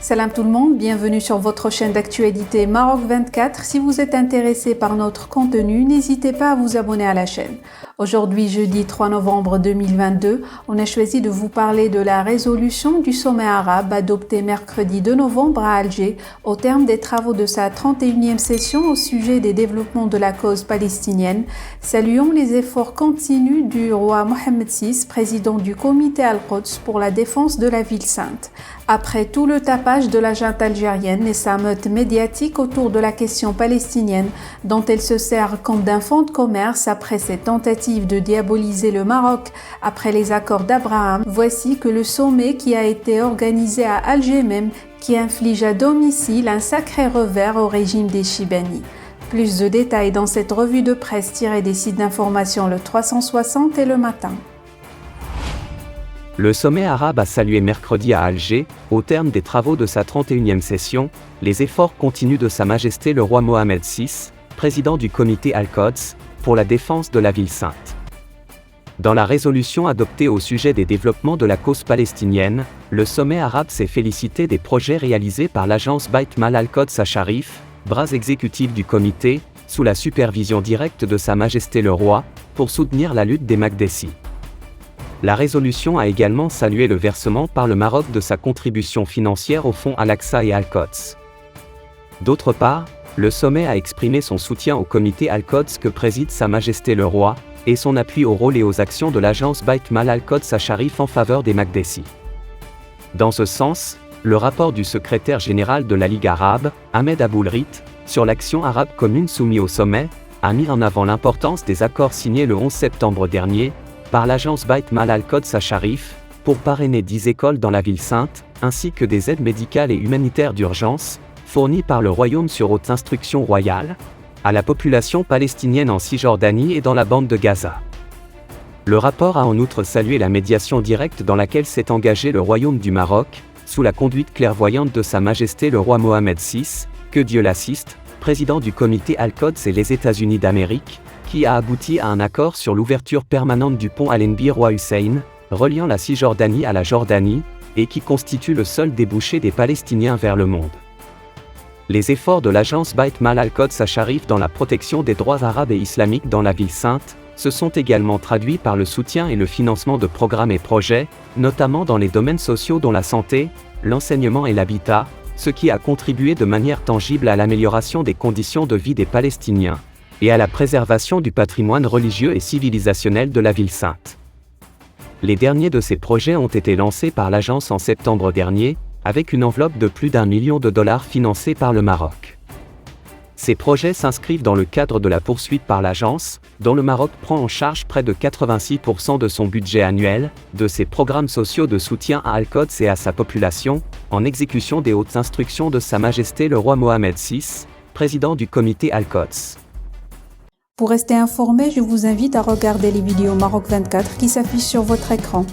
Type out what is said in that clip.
Salam tout le monde, bienvenue sur votre chaîne d'actualité Maroc 24. Si vous êtes intéressé par notre contenu, n'hésitez pas à vous abonner à la chaîne. Aujourd'hui, jeudi 3 novembre 2022, on a choisi de vous parler de la résolution du sommet arabe adoptée mercredi 2 novembre à Alger au terme des travaux de sa 31e session au sujet des développements de la cause palestinienne. Saluons les efforts continus du roi Mohammed VI, président du comité Al-Quds pour la défense de la ville sainte. Après tout le tapage de la junte algérienne et sa meute médiatique autour de la question palestinienne, dont elle se sert comme d'un fonds de commerce après ses tentatives de diaboliser le Maroc après les accords d'Abraham, voici que le sommet qui a été organisé à Alger même, qui inflige à domicile un sacré revers au régime des Chibani. Plus de détails dans cette revue de presse tirée des sites d'information Le 360 et Le Matin. Le sommet arabe a salué mercredi à Alger, au terme des travaux de sa 31e session, les efforts continus de Sa Majesté le roi Mohammed VI, président du comité Al-Quds, pour la défense de la ville sainte. Dans la résolution adoptée au sujet des développements de la cause palestinienne, le sommet arabe s'est félicité des projets réalisés par l'agence Beit Mal Al-Quds Sharif, bras exécutif du comité, sous la supervision directe de Sa Majesté le roi, pour soutenir la lutte des Makdessi. La résolution a également salué le versement par le Maroc de sa contribution financière au fonds Al-Aqsa et Al-Quds. D'autre part, le sommet a exprimé son soutien au comité Al-Quds que préside Sa Majesté le roi, et son appui au rôle et aux actions de l'agence Beit Mal Al-Quds Sharif en faveur des Makdessi. Dans ce sens, le rapport du secrétaire général de la Ligue arabe, Ahmed Aboulrite, sur l'action arabe commune soumis au sommet, a mis en avant l'importance des accords signés le 11 septembre dernier, par l'agence Beit Mal Al-Quds Sharif, pour parrainer 10 écoles dans la ville sainte, ainsi que des aides médicales et humanitaires d'urgence, fournies par le royaume sur haute instruction royale, à la population palestinienne en Cisjordanie et dans la bande de Gaza. Le rapport a en outre salué la médiation directe dans laquelle s'est engagé le royaume du Maroc, sous la conduite clairvoyante de Sa Majesté le roi Mohammed VI, que Dieu l'assiste, président du comité Al-Quds et les États-Unis d'Amérique, qui a abouti à un accord sur l'ouverture permanente du pont Allenby Roi Hussein, reliant la Cisjordanie à la Jordanie, et qui constitue le seul débouché des Palestiniens vers le monde. Les efforts de l'agence Beit Mal Al-Quds Sharif dans la protection des droits arabes et islamiques dans la ville sainte, se sont également traduits par le soutien et le financement de programmes et projets, notamment dans les domaines sociaux dont la santé, l'enseignement et l'habitat, ce qui a contribué de manière tangible à l'amélioration des conditions de vie des Palestiniens, et à la préservation du patrimoine religieux et civilisationnel de la ville sainte. Les derniers de ces projets ont été lancés par l'agence en septembre dernier, avec une enveloppe de plus d'1 million de dollars financée par le Maroc. Ces projets s'inscrivent dans le cadre de la poursuite par l'agence, dont le Maroc prend en charge près de 86% de son budget annuel, de ses programmes sociaux de soutien à Al-Quds et à sa population, en exécution des hautes instructions de Sa Majesté le roi Mohammed VI, président du comité Al-Quds. Pour rester informé, je vous invite à regarder les vidéos Maroc 24 qui s'affichent sur votre écran.